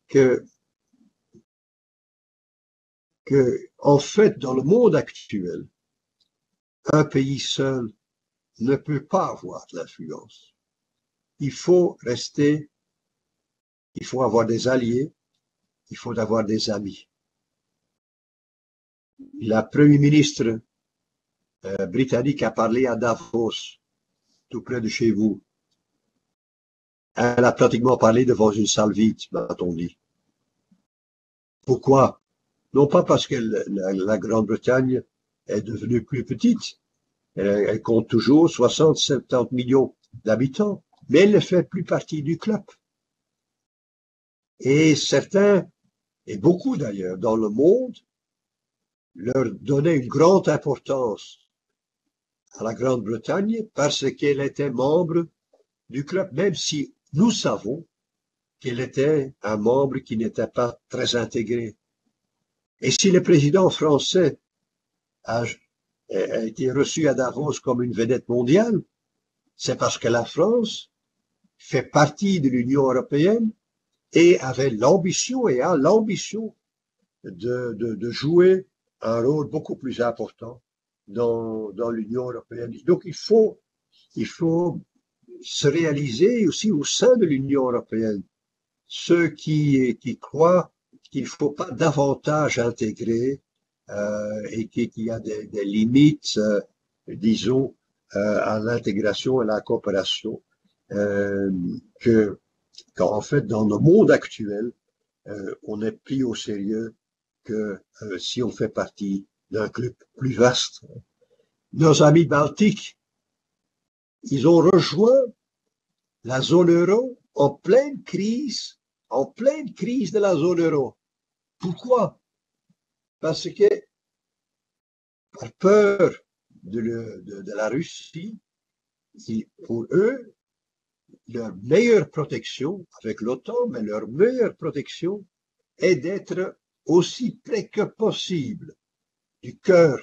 Speaker 2: que en fait, dans le monde actuel, un pays seul ne peut pas avoir de l'influence. Il faut avoir des alliés, il faut avoir des amis. La Premier ministre britannique a parlé à Davos, tout près de chez vous. Elle a pratiquement parlé devant une salle vide, m'a-t-on dit. Pourquoi? Non pas parce que la Grande-Bretagne est devenue plus petite, elle compte toujours 60-70 millions d'habitants, mais elle ne fait plus partie du club. Et certains, et beaucoup d'ailleurs, dans le monde, leur donnaient une grande importance à la Grande-Bretagne parce qu'elle était membre du club, même si nous savons qu'elle était un membre qui n'était pas très intégré. Et si le président français a été reçu à Davos comme une vedette mondiale, c'est parce que la France fait partie de l'Union européenne et avait l'ambition et a l'ambition de jouer un rôle beaucoup plus important dans l'Union européenne. Donc il faut se réaliser aussi au sein de l'Union européenne. Ceux qui croient qu'il ne faut pas davantage intégrer et qu'il y a des limites, disons, à l'intégration et à la coopération, qu'en fait, dans le monde actuel, on est pris au sérieux que si on fait partie d'un club plus vaste. Nos amis baltiques, ils ont rejoint la zone euro en pleine crise de la zone euro. Pourquoi? Parce que, par peur de la Russie, pour eux, leur meilleure protection, avec l'OTAN, mais leur meilleure protection est d'être aussi près que possible du cœur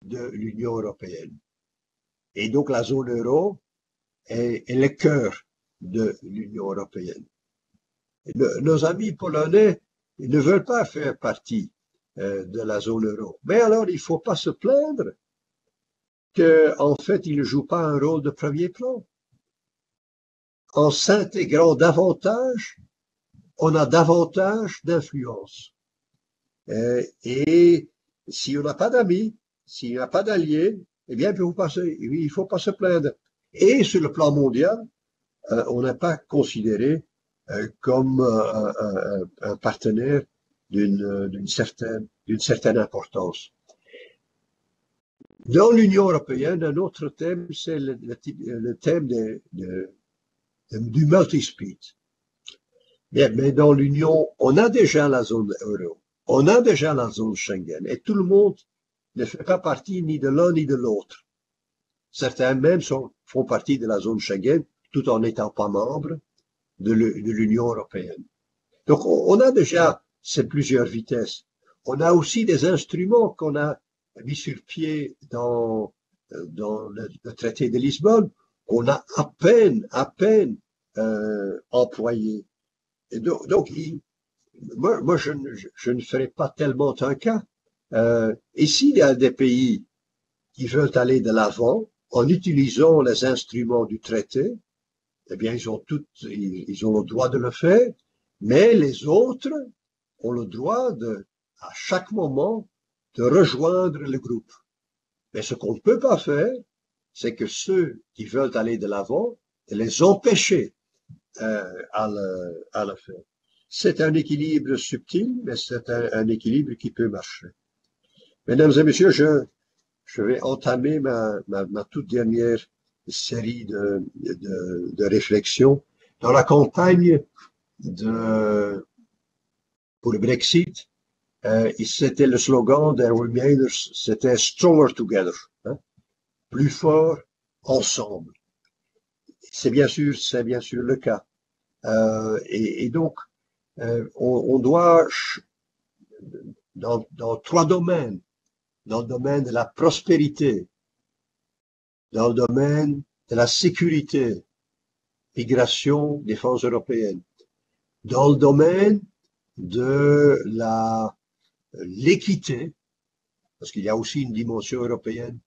Speaker 2: de l'Union européenne. Et donc la zone euro est le cœur de l'Union européenne. Nos amis polonais ne veulent pas faire partie de la zone euro. Mais alors, il ne faut pas se plaindre qu'en fait, ils ne jouent pas un rôle de premier plan. En s'intégrant davantage, on a davantage d'influence. Et si on n'a pas d'amis, s'il n'y a pas d'alliés, eh bien, il ne faut pas se plaindre. Et sur le plan mondial, on n'est pas considéré comme un partenaire d'une certaine importance. Dans l'Union européenne, un autre thème, c'est le thème du multi-speed. Bien, mais dans l'Union, on a déjà la zone euro, on a déjà la zone Schengen, et tout le monde ne fait pas partie ni de l'un ni de l'autre. Certains même font partie de la zone Schengen tout en n'étant pas membres de l'Union européenne. Donc, on a déjà ces plusieurs vitesses. On a aussi des instruments qu'on a mis sur pied dans le traité de Lisbonne, qu'on a à peine employé. Et donc moi je ne ferai pas tellement un cas. Et s'il y a des pays qui veulent aller de l'avant en utilisant les instruments du traité, eh bien, ils ont le droit de le faire, mais les autres ont le droit à chaque moment, de rejoindre le groupe. Mais ce qu'on ne peut pas faire, c'est que ceux qui veulent aller de l'avant, les empêcher à le faire. C'est un équilibre subtil, mais c'est un équilibre qui peut marcher. Mesdames et messieurs, je vais entamer ma toute dernière série de réflexions. Dans la campagne pour le Brexit, c'était le slogan des Remainers, c'était Stronger Together, hein, plus fort ensemble. C'est bien sûr le cas. Et donc, on doit, dans trois domaines, dans le domaine de la prospérité, dans le domaine de la sécurité, migration, défense européenne, dans le domaine de l'équité, parce qu'il y a aussi une dimension européenne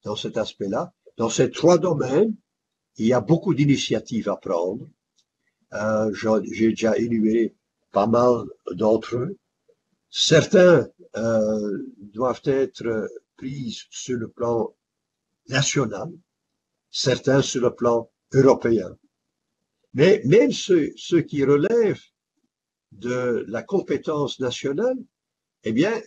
Speaker 2: dans cet aspect-là. Dans ces trois domaines, il y a beaucoup d'initiatives à prendre. J'ai déjà énuméré pas mal d'entre eux. Certains doivent être pris sur le plan national, certains sur le plan européen. Mais même ceux qui relèvent de la compétence nationale, eh bien,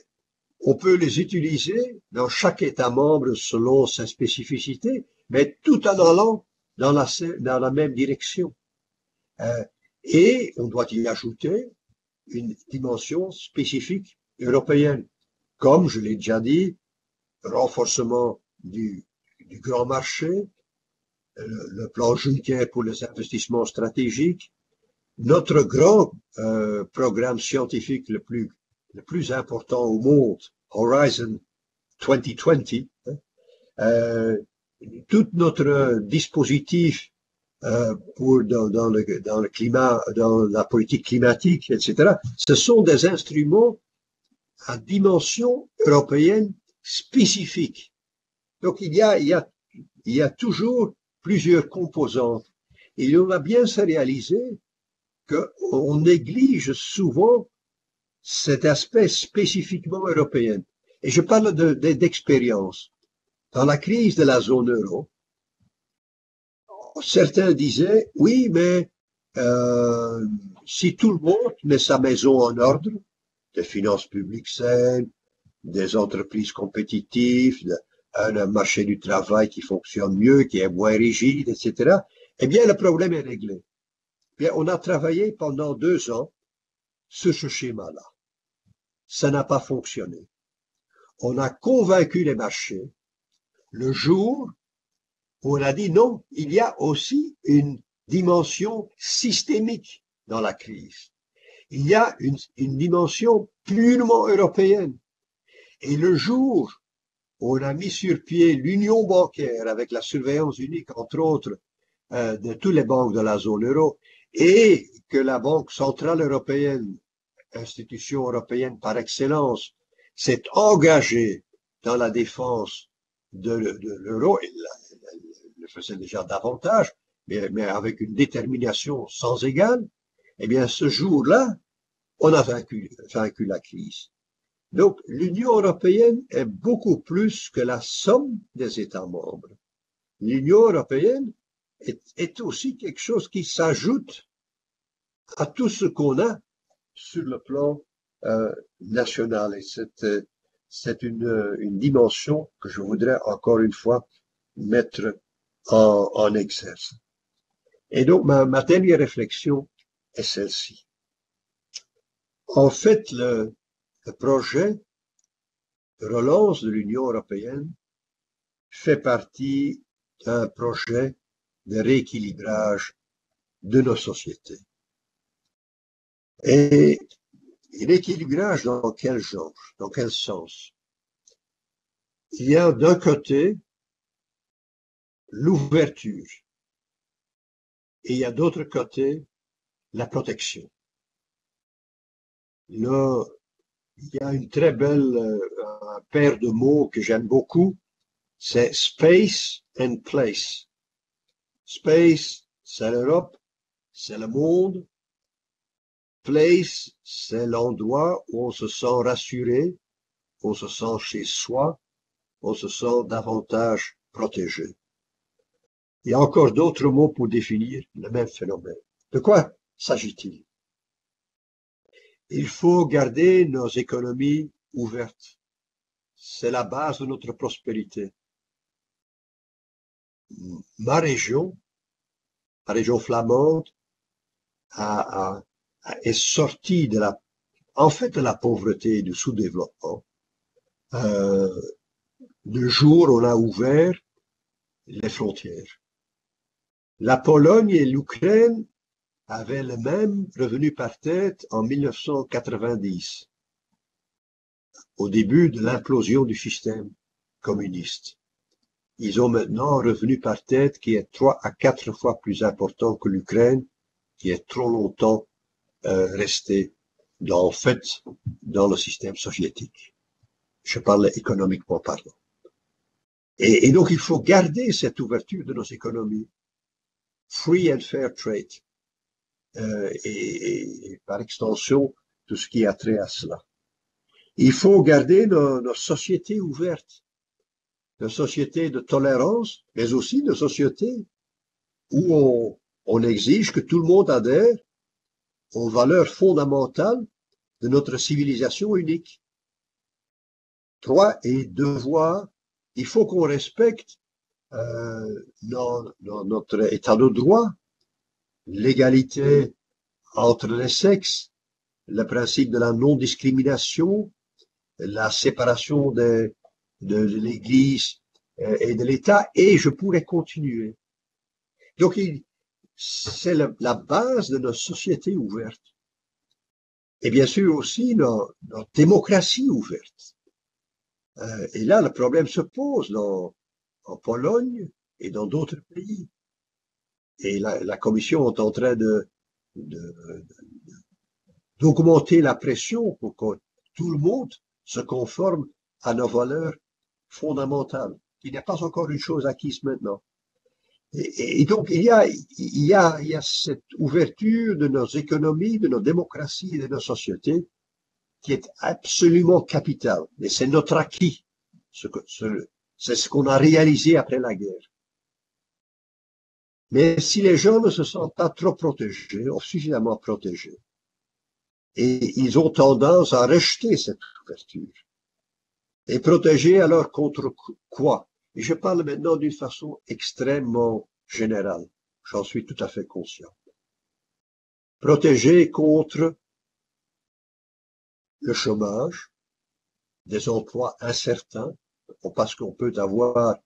Speaker 2: on peut les utiliser dans chaque État membre selon sa spécificité, mais tout en allant dans la même direction. Et on doit y ajouter une dimension spécifique européenne, comme je l'ai déjà dit, renforcement du grand marché, le plan Juncker pour les investissements stratégiques, notre grand programme scientifique le plus important au monde, Horizon 2020, tout notre dispositif dans le climat, dans la politique climatique, etc. Ce sont des instruments à dimension européenne spécifique. Donc il y a toujours plusieurs composantes. Et on a bien se réaliser qu'on néglige souvent cet aspect spécifiquement européen. Et je parle d'expérience. Dans la crise de la zone euro, certains disaient, oui, mais si tout le monde met sa maison en ordre, des finances publiques saines, des entreprises compétitives, un marché du travail qui fonctionne mieux, qui est moins rigide, etc., eh bien, le problème est réglé. Bien, on a travaillé pendant 2 ans sur ce schéma-là. Ça n'a pas fonctionné. On a convaincu les marchés le jour où on a dit non, il y a aussi une dimension systémique dans la crise. Il y a une dimension purement européenne. Et le jour où on a mis sur pied l'union bancaire avec la surveillance unique, entre autres, de toutes les banques de la zone euro, et que la Banque centrale européenne, institution européenne par excellence, s'est engagée dans la défense de l'euro, elle le faisait déjà davantage, mais avec une détermination sans égale, eh bien, ce jour-là, on a vaincu la crise. Donc, l'Union européenne est beaucoup plus que la somme des États membres. L'Union européenne est aussi quelque chose qui s'ajoute à tout ce qu'on a sur le plan national. Et c'est une dimension que je voudrais encore une fois mettre en exerce. Et donc, ma dernière réflexion est celle-ci. En fait, le projet de relance de l'Union européenne fait partie d'un projet de rééquilibrage de nos sociétés. Et rééquilibrage dans quel genre, dans quel sens? Il y a d'un côté l'ouverture et il y a d'autre côté la protection. Là, il y a une très belle paire de mots que j'aime beaucoup, c'est space and place. Space, c'est l'Europe, c'est le monde. Place, c'est l'endroit où on se sent rassuré, on se sent chez soi, on se sent davantage protégé. Il y a encore d'autres mots pour définir le même phénomène. De quoi s'agit-il? Il faut garder nos économies ouvertes. C'est la base de notre prospérité. Ma région flamande, est sortie de la pauvreté et du sous-développement. Le jour où on a ouvert les frontières. La Pologne et l'Ukraine avaient le même revenu par tête en 1990, au début de l'implosion du système communiste. Ils ont maintenant un revenu par tête qui est 3 à 4 fois plus important que l'Ukraine, qui est trop longtemps resté dans le système soviétique. Je parle économiquement parlant. Et donc, il faut garder cette ouverture de nos économies. Free and fair trade. Et par extension, tout ce qui a trait à cela. Il faut garder nos sociétés ouvertes. Nos sociétés de tolérance, mais aussi nos sociétés où on exige que tout le monde adhère aux valeurs fondamentales de notre civilisation unique. Droits et devoirs, il faut qu'on respecte notre état de droit, l'égalité entre les sexes, le principe de la non-discrimination, la séparation de l'Église et de l'État, et je pourrais continuer. Donc, c'est la base de notre société ouverte. Et bien sûr aussi notre démocratie ouverte. Et là, le problème se pose en Pologne et dans d'autres pays. Et la Commission est en train d'augmenter la pression pour que tout le monde se conforme à nos valeurs fondamentales, qui n'est pas encore une chose acquise maintenant. Et donc, il y a cette ouverture de nos économies, de nos démocraties et de nos sociétés qui est absolument capitale. Et c'est notre acquis. C'est ce qu'on a réalisé après la guerre. Mais si les gens ne se sentent pas trop protégés, ou suffisamment protégés, Et ils ont tendance à rejeter cette ouverture. Et protéger alors contre quoi? Et je parle maintenant d'une façon extrêmement générale. J'en suis tout à fait conscient. Protéger contre le chômage, des emplois incertains, parce qu'on peut avoir,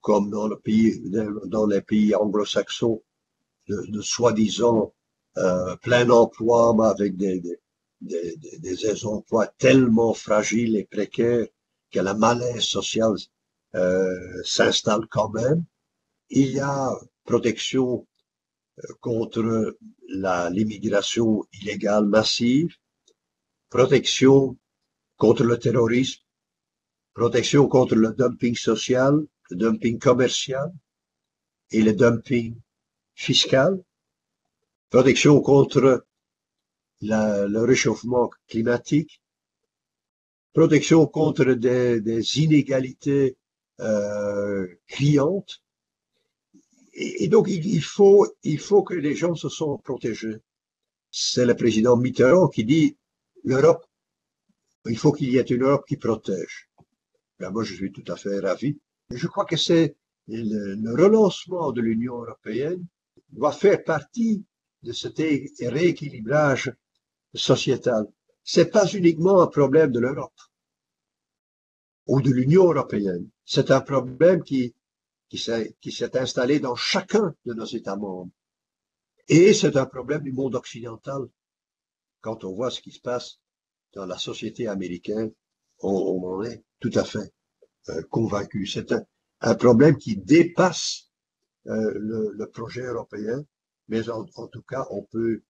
Speaker 2: comme dans les pays anglo-saxons, de soi-disant plein emploi, mais avec des emplois tellement fragiles et précaires que la malaise sociale s'installe quand même. Il y a protection contre l'immigration illégale massive, protection contre le terrorisme, protection contre le dumping social, le dumping commercial et le dumping fiscal, protection contre le réchauffement climatique, protection contre des inégalités criantes. Et donc, il faut que les gens se sentent protégés. C'est le président Mitterrand qui dit l'Europe, il faut qu'il y ait une Europe qui protège. Ben, moi, je suis tout à fait ravi. Je crois que c'est le relancement de l'Union européenne doit faire partie de cet rééquilibrage sociétal. C'est pas uniquement un problème de l'Europe ou de l'Union européenne. C'est un problème qui s'est installé dans chacun de nos États membres. Et c'est un problème du monde occidental. Quand on voit ce qui se passe dans la société américaine, on en est tout à fait convaincu. C'est un problème qui dépasse le projet européen, mais en tout cas, on peut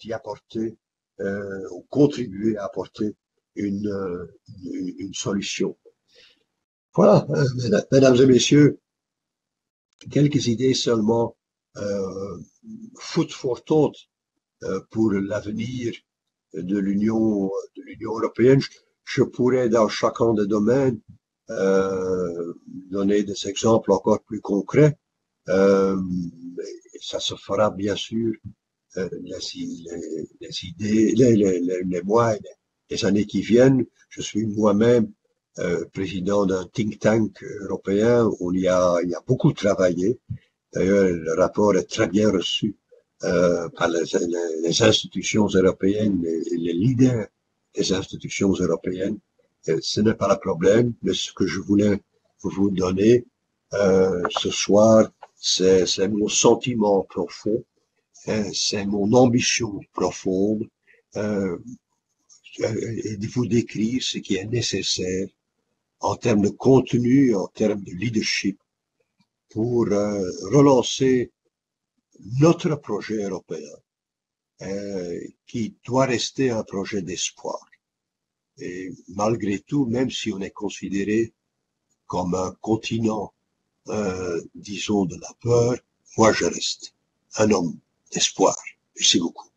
Speaker 2: y apporter, contribuer à apporter une solution. Voilà, mesdames et messieurs, quelques idées seulement food for thought pour l'avenir de l'Union européenne. Je pourrais dans chacun des domaines donner des exemples encore plus concrets. Ça se fera bien sûr les mois et les années qui viennent. Je suis moi-même président d'un think tank européen où il y a beaucoup travaillé. D'ailleurs, le rapport est très bien reçu par les institutions européennes et les leaders des institutions européennes. Ce n'est pas le problème, mais ce que je voulais vous donner ce soir, c'est mon sentiment profond, c'est mon ambition profonde, et de vous décrire ce qui est nécessaire en termes de contenu, en termes de leadership, pour relancer notre projet européen, qui doit rester un projet d'espoir. Et malgré tout, même si on est considéré comme un continent, disons, de la peur, moi je reste un homme d'espoir. Merci beaucoup.